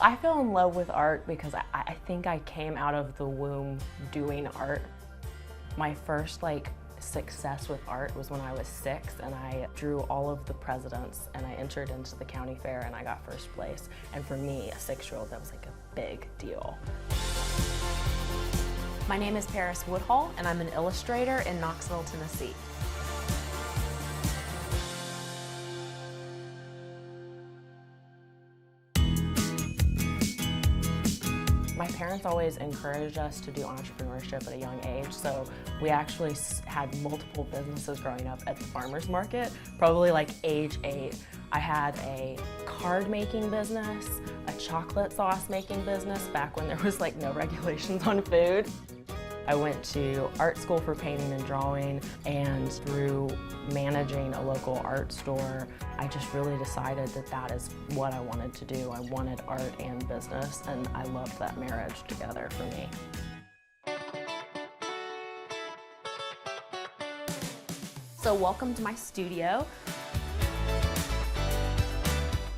I fell in love with art because I think I came out of the womb doing art. My first success with art was when I was 6 and I drew all of the presidents and I entered into the county fair and I got first place. And for me, a 6-year-old, that was like a big deal. My name is Paris Woodhull and I'm an illustrator in Knoxville, Tennessee. My parents always encouraged us to do entrepreneurship at a young age, so we actually had multiple businesses growing up at the farmer's market, probably like age 8. I had a card making business, a chocolate sauce making business back when there was no regulations on food. I went to art school for painting and drawing, and through managing a local art store, I just really decided that that is what I wanted to do. I wanted art and business, and I loved that marriage together for me. So welcome to my studio.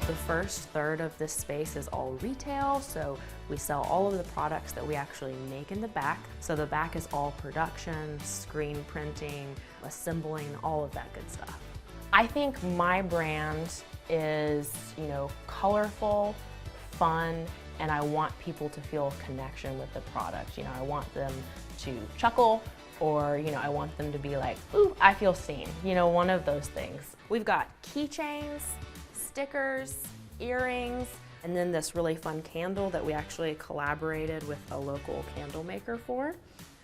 The first third of this space is all retail, so we sell all of the products that we actually make in the back. So the back is all production, screen printing, assembling, all of that good stuff. I think my brand is, colorful, fun, and I want people to feel a connection with the product. I want them to chuckle, or I want them to be like, ooh, I feel seen. One of those things. We've got keychains, stickers, earrings, and then this really fun candle that we actually collaborated with a local candle maker for,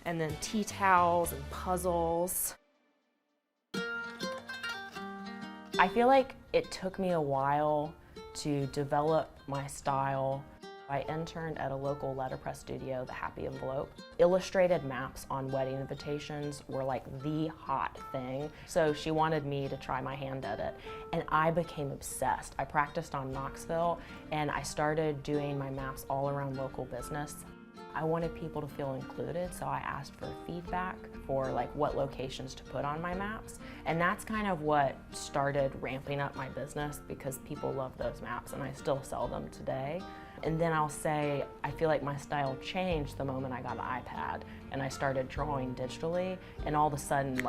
and then tea towels and puzzles. I feel like it took me a while to develop my style. I interned at a local letterpress studio, the Happy Envelope. Illustrated maps on wedding invitations were like the hot thing. So she wanted me to try my hand at it, and I became obsessed. I practiced on Knoxville, and I started doing my maps all around local business. I wanted people to feel included, so I asked for feedback for what locations to put on my maps. And that's kind of what started ramping up my business, because people love those maps and I still sell them today. And then I'll say, I feel like my style changed the moment I got an iPad and I started drawing digitally, and all of a sudden,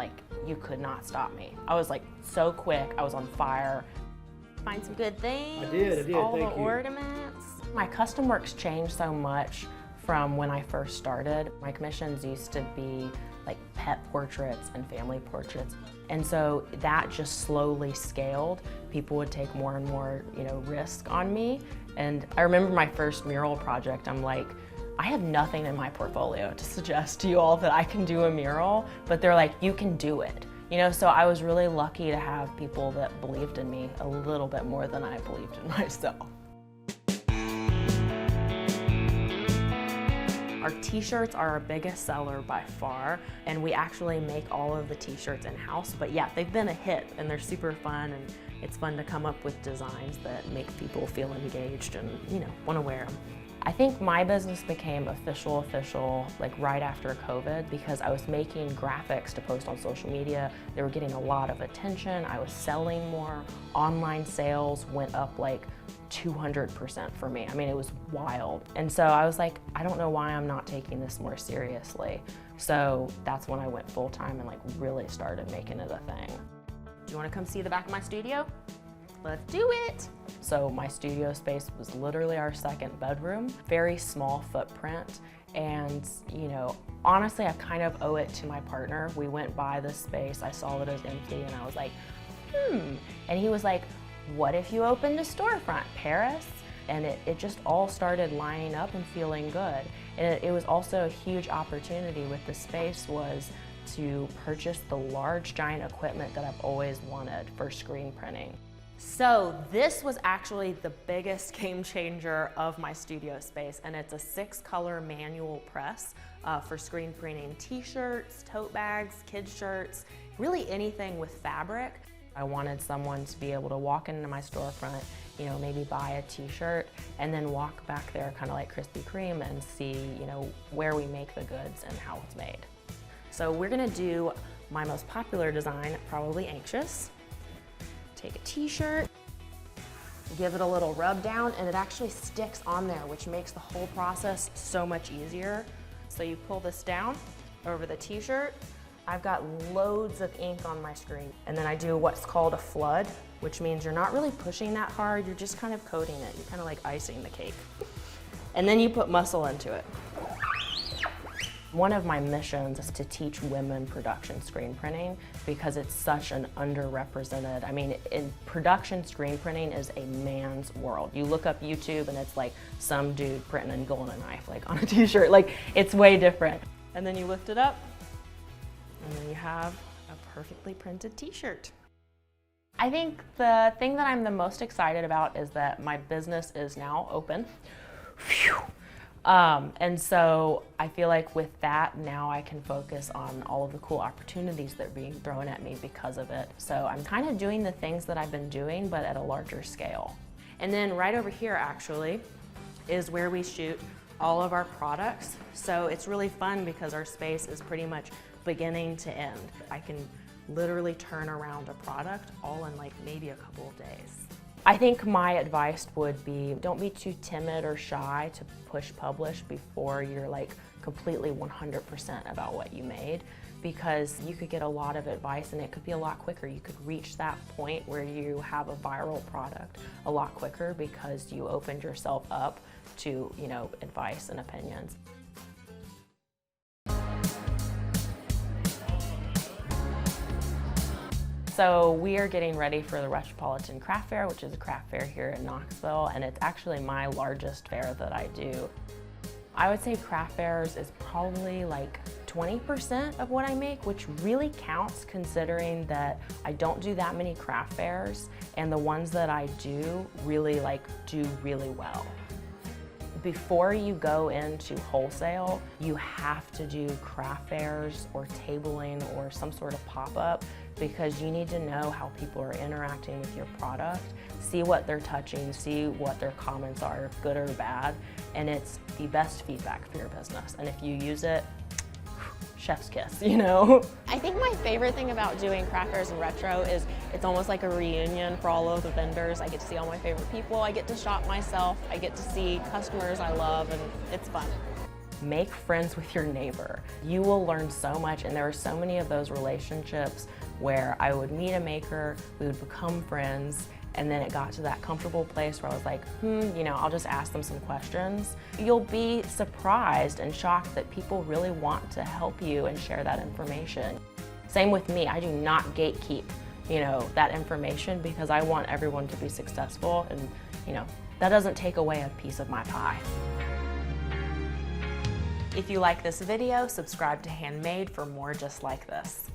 you could not stop me. I was so quick, I was on fire. Find some good things. I did, all thank the you. ornaments. My custom work's changed so much from when I first started. My commissions used to be pet portraits and family portraits. And so that just slowly scaled. People would take more and more, risk on me. And I remember my first mural project, I'm like, I have nothing in my portfolio to suggest to you all that I can do a mural, but they're like, you can do it. So I was really lucky to have people that believed in me a little bit more than I believed in myself. Our t-shirts are our biggest seller by far, and we actually make all of the t-shirts in-house. But yeah, they've been a hit and they're super fun, and it's fun to come up with designs that make people feel engaged and want to wear them. I think my business became official right after COVID, because I was making graphics to post on social media. They were getting a lot of attention. I was selling more. Online sales went up 200% for me. I mean, it was wild. And so I was like, I don't know why I'm not taking this more seriously. So that's when I went full-time and really started making it a thing. Do you want to come see the back of my studio? Let's do it. So my studio space was literally our second bedroom, very small footprint. And honestly, I kind of owe it to my partner. We went by this space, I saw that it was empty, and I was like, And he was like, what if you opened a storefront, Paris? And it just all started lining up and feeling good. And it was also a huge opportunity with the space, was to purchase the large giant equipment that I've always wanted for screen printing. So this was actually the biggest game changer of my studio space, and it's a 6-color manual press for screen printing t-shirts, tote bags, kids shirts, really anything with fabric. I wanted someone to be able to walk into my storefront, maybe buy a t-shirt, and then walk back there kind of like Krispy Kreme and see, where we make the goods and how it's made. So we're gonna do my most popular design, Probably Anxious. Take a t-shirt, give it a little rub down, and it actually sticks on there, which makes the whole process so much easier. So you pull this down over the t-shirt. I've got loads of ink on my screen, and then I do what's called a flood, which means you're not really pushing that hard, you're just kind of coating it. You're kind of like icing the cake. And then you put muscle into it. One of my missions is to teach women production screen printing because it's such an underrepresented, I mean, in production screen printing is a man's world. You look up YouTube and it's like some dude printing a needle and a knife like on a t-shirt, like it's way different. And then you lift it up and then you have a perfectly printed t-shirt. I think the thing that I'm the most excited about is that my business is now open. Phew. And so I feel like with that, now I can focus on all of the cool opportunities that are being thrown at me because of it. So I'm kind of doing the things that I've been doing, but at a larger scale. And then right over here actually is where we shoot all of our products. So it's really fun because our space is pretty much beginning to end. I can literally turn around a product all in like maybe a couple of days. I think my advice would be, don't be too timid or shy to push publish before you're like completely 100% about what you made, because you could get a lot of advice and it could be a lot quicker. You could reach that point where you have a viral product a lot quicker because you opened yourself up to, you know, advice and opinions. So we are getting ready for the Metropolitan Craft Fair, which is a craft fair here in Knoxville, and it's actually my largest fair that I do. I would say craft fairs is probably like 20% of what I make, which really counts considering that I don't do that many craft fairs, and the ones that I do really well. Before you go into wholesale, you have to do craft fairs or tabling or some sort of pop-up because you need to know how people are interacting with your product, see what they're touching, see what their comments are, good or bad, and it's the best feedback for your business. And if you use it, chef's kiss, you know? I think my favorite thing about doing craft fairs and retro is it's almost like a reunion for all of the vendors. I get to see all my favorite people, I get to shop myself, I get to see customers I love, and it's fun. Make friends with your neighbor. You will learn so much, and there are so many of those relationships where I would meet a maker, we would become friends, and then it got to that comfortable place where I was like, you know, I'll just ask them some questions. You'll be surprised and shocked that people really want to help you and share that information. Same with me, I do not gatekeep, you know, that information because I want everyone to be successful, and, you know, that doesn't take away a piece of my pie. If you like this video, subscribe to Handmade for more just like this.